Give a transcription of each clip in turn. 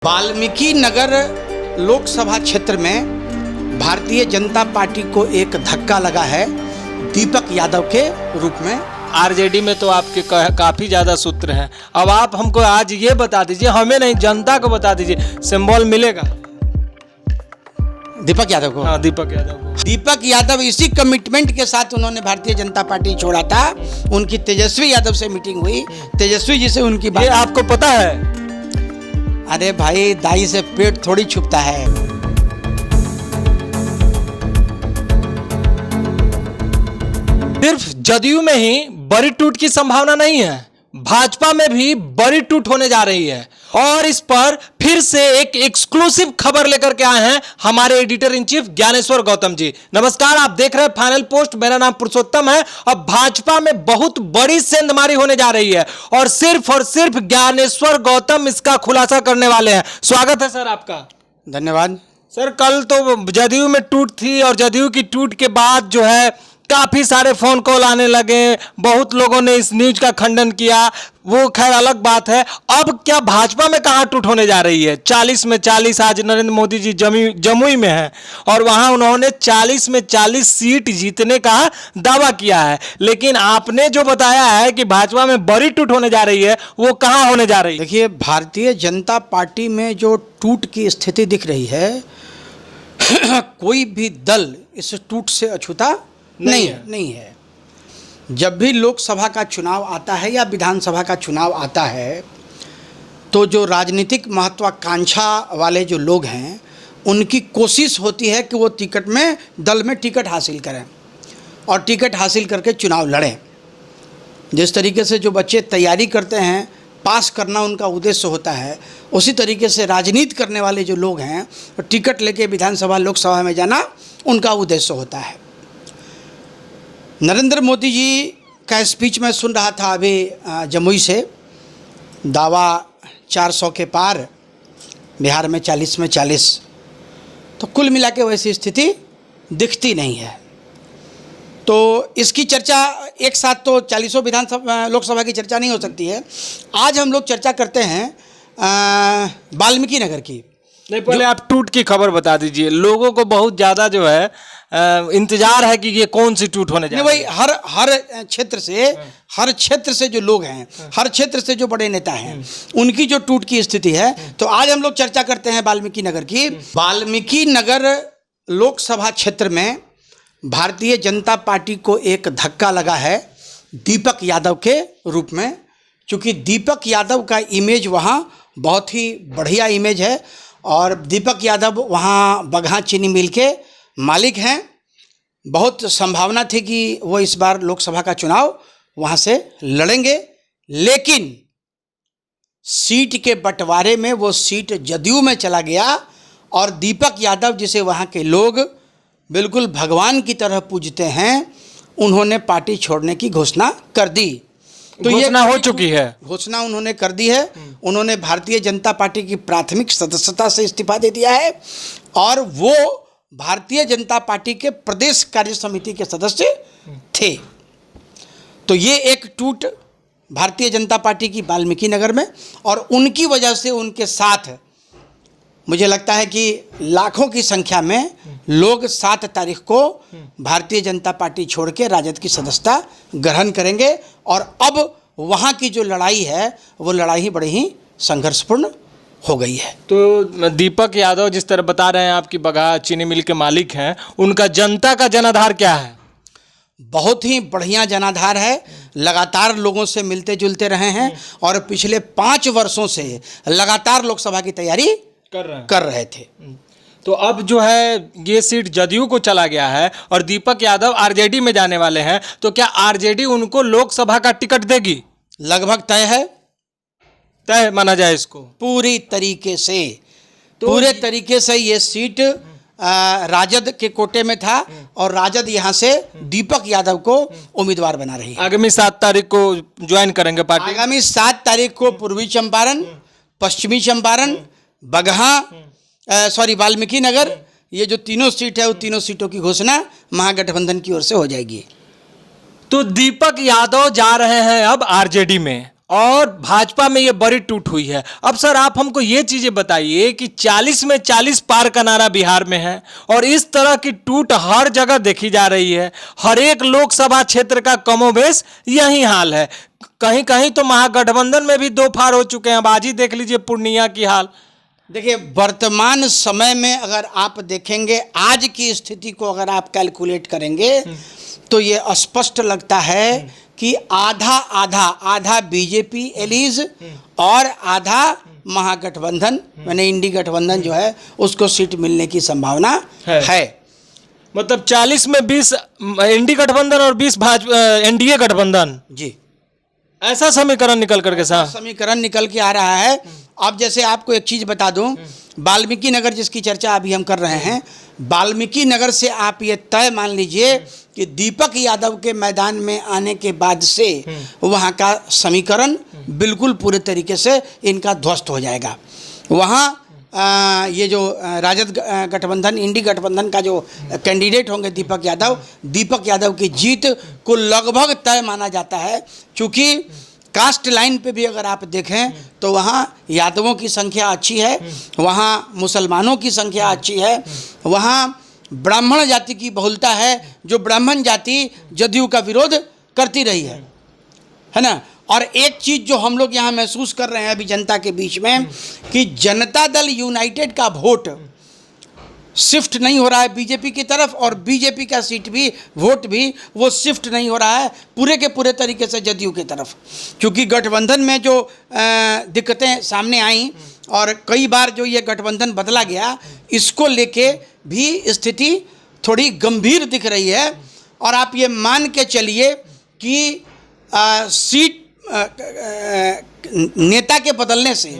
वाल्मीकि नगर लोकसभा क्षेत्र में भारतीय जनता पार्टी को एक धक्का लगा है दीपक यादव के रूप में। आरजेडी में तो आपके काफी ज्यादा सूत्र हैं। अब आप हमको आज ये बता दीजिए, हमें नहीं जनता को बता दीजिए, सिंबल मिलेगा दीपक यादव को? हाँ, दीपक यादव को। दीपक यादव इसी कमिटमेंट के साथ उन्होंने भारतीय जनता पार्टी छोड़ा था। उनकी तेजस्वी यादव से मीटिंग हुई, तेजस्वी जी से उनकी बात। ये आपको पता है? अरे भाई, दाई से पेट थोड़ी छुपता है। सिर्फ जदयू में ही बड़ी टूट की संभावना नहीं है, भाजपा में भी बड़ी टूट होने जा रही है। और इस पर फिर से एक एक्सक्लूसिव खबर लेकर के आए हैं हमारे editor in chief Gyaneshwar Gautam ji. नमस्कार, आप देख रहे हैं फाइनल पोस्ट। मेरा नाम पुरुषोत्तम है। अब भाजपा में बहुत बड़ी सेंधमारी होने जा रही है और सिर्फ ज्ञानेश्वर गौतम इसका खुलासा करने वाले हैं। स्वागत है सर आपका। धन्यवाद सर। कल तो जदयू में टूट थी और जदयू की टूट के बाद जो है काफी सारे फोन कॉल आने लगे, बहुत लोगों ने इस न्यूज का खंडन किया, वो खैर अलग बात है। अब क्या भाजपा में कहां टूट होने जा रही है? 40 में 40 आज नरेंद्र मोदी जी जमुई में हैं और वहां उन्होंने 40 में 40 सीट जीतने का दावा किया है। लेकिन आपने जो बताया है कि भाजपा में बड़ी टूट होने जा रही है, वो कहां होने जा रही है? देखिए, भारतीय जनता पार्टी में जो टूट की स्थिति दिख रही है कोई भी दल इस टूट से अछूता नहीं है। जब भी लोकसभा का चुनाव आता है या विधानसभा का चुनाव आता है तो जो राजनीतिक महत्वाकांक्षा वाले जो लोग हैं उनकी कोशिश होती है कि वो दल में टिकट हासिल करें और टिकट हासिल करके चुनाव लड़ें। जिस तरीके से जो बच्चे तैयारी करते हैं, पास करना उनका उद्देश्य होता है, उसी तरीके से राजनीति करने वाले जो लोग हैं टिकट लेके विधानसभा लोकसभा में जाना उनका उद्देश्य होता है। नरेंद्र मोदी जी का स्पीच मैं सुन रहा था अभी जमुई से। दावा 400 के पार, बिहार में 40 में 40, तो कुल मिला के वैसी स्थिति दिखती नहीं है। तो इसकी चर्चा एक साथ तो 40 विधानसभा लोकसभा की चर्चा नहीं हो सकती है। आज हम लोग चर्चा करते हैं वाल्मीकि नगर की। नहीं, पहले आप टूट की खबर बता दीजिए। लोगों को बहुत ज़्यादा जो है इंतजार है कि ये कौन सी टूट होने जा रही है। भाई, हर क्षेत्र से जो लोग हैं, हर क्षेत्र से जो बड़े नेता हैं, उनकी जो टूट की स्थिति है। तो आज हम लोग चर्चा करते हैं वाल्मीकि नगर की। वाल्मीकि नगर लोकसभा क्षेत्र में भारतीय जनता पार्टी को एक धक्का लगा है दीपक यादव के रूप में। क्योंकि दीपक यादव का इमेज वहाँ बहुत ही बढ़िया इमेज है और दीपक यादव वहाँ बगहा चीनी मिल के मालिक हैं। बहुत संभावना थी कि वो इस बार लोकसभा का चुनाव वहाँ से लड़ेंगे, लेकिन सीट के बंटवारे में वो सीट जदयू में चला गया और दीपक यादव, जिसे वहाँ के लोग बिल्कुल भगवान की तरह पूजते हैं, उन्होंने पार्टी छोड़ने की घोषणा कर दी। तो घोषणा हो चुकी है। घोषणा उन्होंने कर दी है। उन्होंने भारतीय जनता पार्टी की प्राथमिक सदस्यता से इस्तीफा दे दिया है और वो भारतीय जनता पार्टी के प्रदेश कार्य समिति के सदस्य थे। तो ये एक टूट भारतीय जनता पार्टी की वाल्मीकि नगर में, और उनकी वजह से उनके साथ मुझे लगता है कि लाखों की संख्या में लोग 7 तारीख को भारतीय जनता पार्टी छोड़ के राजद की सदस्यता ग्रहण करेंगे। और अब वहाँ की जो लड़ाई है वो लड़ाई बड़ी ही संघर्षपूर्ण हो गई है। तो दीपक यादव जिस तरह बता रहे हैं आपकी बगहा चीनी मिल के मालिक हैं, उनका जनता का जनाधार क्या है? बहुत ही बढ़िया जनाधार है। लगातार लोगों से मिलते जुलते रहे हैं और पिछले 5 वर्षों से लगातार लोकसभा की तैयारी कर रहे थे। तो अब जो है ये सीट जदयू को चला गया है और दीपक यादव आरजेडी में जाने वाले हैं। तो क्या आरजेडी उनको लोकसभा का टिकट देगी? लगभग तय माना जाए इसको पूरी तरीके से। पूरे तरीके से ये सीट राजद के कोटे में था और राजद यहाँ से दीपक यादव को उम्मीदवार बना रही है। आगामी 7 तारीख को ज्वाइन करेंगे पार्टी। आगामी 7 तारीख को पूर्वी चंपारण, पश्चिमी चंपारण, बगहा, वाल्मीकि नगर, ये जो तीनों सीट है, वो तीनों सीटों की घोषणा महागठबंधन की ओर से हो जाएगी। तो दीपक यादव जा रहे हैं अब आरजेडी में और भाजपा में ये बड़ी टूट हुई है। अब सर आप हमको ये चीजें बताइए कि 40 में 40 पार का नारा बिहार में है और इस तरह की टूट हर जगह देखी जा रही है। हर एक लोकसभा क्षेत्र का कमोबेश यही हाल है। कहीं कहीं तो महागठबंधन में भी 2 फाड़ हो चुके हैं। अब आज ही देख लीजिए पूर्णिया की हाल। देखिए, वर्तमान समय में अगर आप देखेंगे, आज की स्थिति को अगर आप कैलकुलेट करेंगे तो ये स्पष्ट लगता है कि आधा बीजेपी एलीज और आधा महागठबंधन माने इंडी गठबंधन जो है उसको सीट मिलने की संभावना है। मतलब 40 में 20 इंडी गठबंधन और 20 एनडीए गठबंधन, जी ऐसा समीकरण निकल करके समीकरण निकल के आ रहा है। अब जैसे आपको एक चीज बता दूं, वाल्मीकि नगर जिसकी चर्चा अभी हम कर रहे हैं, वाल्मीकि नगर से आप ये तय मान लीजिए कि दीपक यादव के मैदान में आने के बाद से वहाँ का समीकरण बिल्कुल पूरे तरीके से इनका ध्वस्त हो जाएगा। वहाँ ये जो राजद गठबंधन इंडी गठबंधन का जो कैंडिडेट होंगे दीपक यादव की जीत को लगभग तय माना जाता है। चूँकि कास्ट लाइन पे भी अगर आप देखें तो वहाँ यादवों की संख्या अच्छी है, वहाँ मुसलमानों की संख्या अच्छी है, वहाँ ब्राह्मण जाति की बहुलता है, जो ब्राह्मण जाति जदयू का विरोध करती रही है ना। और एक चीज़ जो हम लोग यहाँ महसूस कर रहे हैं अभी जनता के बीच में कि जनता दल यूनाइटेड का वोट शिफ्ट नहीं हो रहा है बीजेपी की तरफ, और बीजेपी का वोट भी वो शिफ्ट नहीं हो रहा है पूरे के पूरे तरीके से जदयू की तरफ। क्योंकि गठबंधन में जो दिक्कतें सामने आई और कई बार जो ये गठबंधन बदला गया, इसको लेके भी स्थिति थोड़ी गंभीर दिख रही है। और आप ये मान के चलिए कि सीट नेता के बदलने से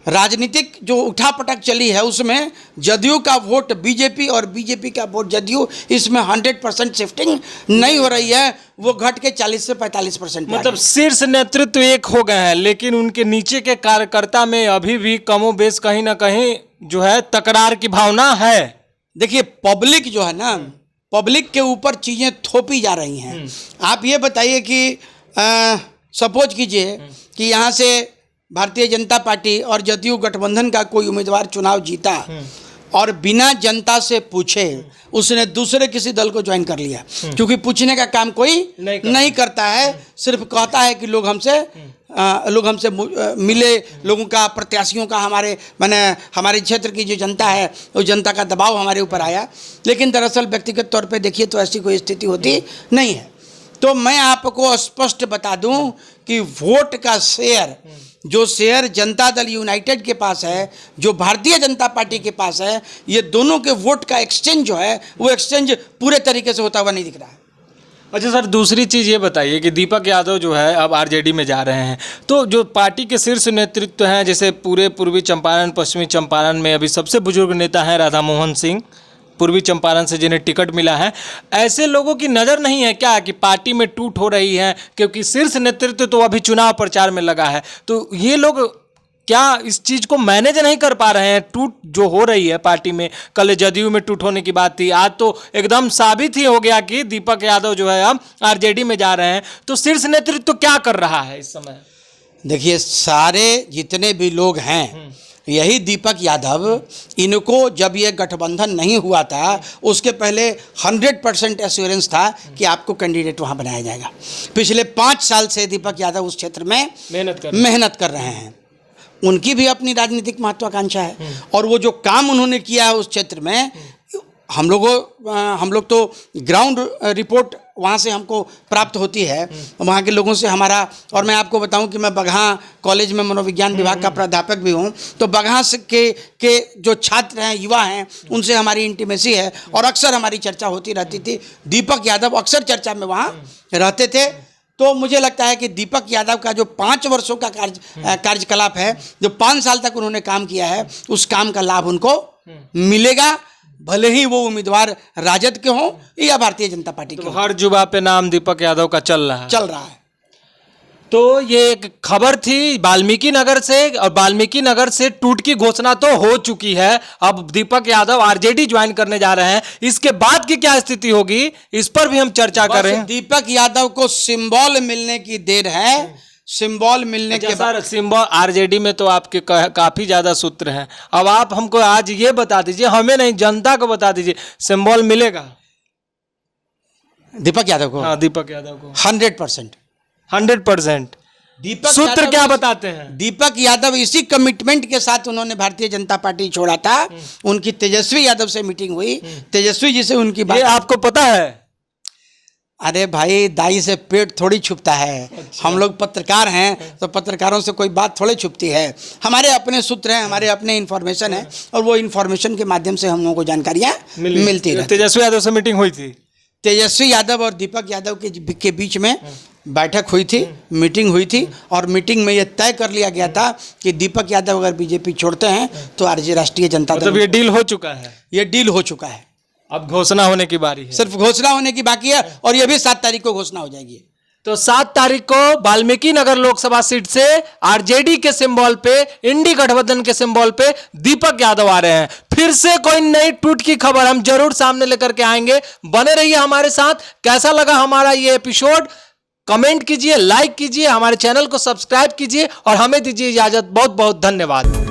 राजनीतिक जो उठापटक चली है उसमें जदयू का वोट बीजेपी और बीजेपी का वोट जदयू, इसमें 100% शिफ्टिंग नहीं हो रही है, वो घट के 40 से 45%। मतलब शीर्ष नेतृत्व एक हो गए हैं, लेकिन उनके नीचे के कार्यकर्ता में अभी भी कमोबेश कहीं ना कहीं जो है तकरार की भावना है। देखिए, पब्लिक जो है ना, पब्लिक के ऊपर चीज़ें थोपी जा रही हैं। आप ये बताइए कि सपोज कीजिए कि यहाँ से भारतीय जनता पार्टी और जदयू गठबंधन का कोई उम्मीदवार चुनाव जीता और बिना जनता से पूछे उसने दूसरे किसी दल को ज्वाइन कर लिया, क्योंकि पूछने का काम कोई नहीं करता है, सिर्फ कहता है कि लोग हमसे मिले, लोगों का प्रत्याशियों का हमारे क्षेत्र की जो जनता है उस जनता का दबाव हमारे ऊपर आया। लेकिन दरअसल व्यक्तिगत तौर पे देखिए तो ऐसी कोई स्थिति होती नहीं है। तो मैं आपको स्पष्ट बता दूं कि वोट का शेयर, जो शेयर जनता दल यूनाइटेड के पास है, जो भारतीय जनता पार्टी के पास है, ये दोनों के वोट का एक्सचेंज जो है वो एक्सचेंज पूरे तरीके से होता हुआ नहीं दिख रहा है। अच्छा सर, दूसरी चीज़ ये बताइए कि दीपक यादव जो है अब आरजेडी में जा रहे हैं, तो जो पार्टी के शीर्ष नेतृत्व हैं, जैसे पूरे पूर्वी चंपारण पश्चिमी चंपारण में अभी सबसे बुजुर्ग नेता हैं राधा मोहन सिंह, पूर्वी चंपारण से जिन्हें टिकट मिला है, ऐसे लोगों की नज़र नहीं है क्या कि पार्टी में टूट हो रही है? क्योंकि शीर्ष नेतृत्व तो अभी चुनाव प्रचार में लगा है, तो ये लोग क्या इस चीज़ को मैनेज नहीं कर पा रहे हैं? टूट जो हो रही है पार्टी में, कल जदयू में टूट होने की बात थी, आज तो एकदम साबित ही हो गया कि दीपक यादव जो है अब आरजेडी में जा रहे हैं, तो शीर्ष नेतृत्व तो क्या कर रहा है इस समय? देखिए, सारे जितने भी लोग हैं, यही दीपक यादव, इनको जब ये गठबंधन नहीं हुआ था उसके पहले 100% एश्योरेंस था कि आपको कैंडिडेट वहाँ बनाया जाएगा। पिछले 5 साल से दीपक यादव उस क्षेत्र में मेहनत कर रहे हैं। उनकी भी अपनी राजनीतिक महत्वाकांक्षा है और वो जो काम उन्होंने किया है उस क्षेत्र में, हम लोग तो ग्राउंड रिपोर्ट वहाँ से हमको प्राप्त होती है, वहाँ के लोगों से हमारा। और मैं आपको बताऊं कि मैं बगहा कॉलेज में मनोविज्ञान विभाग का प्राध्यापक भी हूँ, तो बगहा से के जो छात्र हैं, युवा हैं, उनसे हमारी इंटीमेसी है और अक्सर हमारी चर्चा होती रहती थी। दीपक यादव अक्सर चर्चा में वहाँ रहते थे। तो मुझे लगता है कि दीपक यादव का जो 5 वर्षों का कार्यकलाप है, जो 5 साल तक उन्होंने काम किया है, उस काम का लाभ उनको मिलेगा, भले ही वो उम्मीदवार राजद के हों या भारतीय जनता पार्टी के। तो हर जुबा पे नाम दीपक यादव का चल रहा है। तो ये एक खबर थी वाल्मीकि नगर से, और वाल्मीकि नगर से टूट की घोषणा तो हो चुकी है। अब दीपक यादव आरजेडी ज्वाइन करने जा रहे हैं, इसके बाद की क्या स्थिति होगी इस पर भी हम चर्चा कर रहे हैं। दीपक यादव को सिंबल मिलने की देर है, सिंबल मिलने के बाद सर सिंबल आरजेडी में तो आपके काफी ज्यादा सूत्र हैं। अब आप हमको आज ये बता दीजिए, हमें नहीं जनता को बता दीजिए, सिंबल मिलेगा दीपक यादव को? हाँ, दीपक यादव को 100%। 100%। दीपक सूत्र यादव क्या बताते हैं? दीपक यादव इसी कमिटमेंट के साथ उन्होंने भारतीय जनता पार्टी छोड़ा था। उनकी तेजस्वी यादव से मीटिंग हुई, तेजस्वी जी से उनकी ये बात। आपको पता है? अरे भाई, दाई से पेट थोड़ी छुपता है। हम लोग पत्रकार हैं तो पत्रकारों से कोई बात थोड़ी छुपती है। हमारे अपने सूत्र हैं, हमारे अपने इन्फॉर्मेशन है, और वो इन्फॉर्मेशन के माध्यम से हम लोगों को जानकारियाँ मिलती रहती। तेजस्वी यादव से मीटिंग हुई थी? तेजस्वी यादव और दीपक यादव के बीच में बैठक हुई थी, मीटिंग हुई थी, और मीटिंग में ये तय कर लिया गया था कि दीपक यादव अगर बीजेपी छोड़ते हैं तो आरजे राष्ट्रीय जनता दल, मतलब ये डील हो चुका है? ये डील हो चुका है। अब घोषणा होने की बारी है। सिर्फ घोषणा होने की बाकी है, और ये भी 7 तारीख को घोषणा हो जाएगी। तो 7 तारीख को वाल्मीकि नगर लोकसभा सीट से आरजेडी के सिंबल पे, इंडी गठबंधन के सिंबल पे दीपक यादव आ रहे हैं। फिर से कोई नई टूट की खबर हम जरूर सामने लेकर के आएंगे। बने रहिए हमारे साथ। कैसा लगा हमारा ये एपिसोड कमेंट कीजिए, लाइक कीजिए, हमारे चैनल को सब्सक्राइब कीजिए और हमें दीजिए इजाजत। बहुत बहुत धन्यवाद।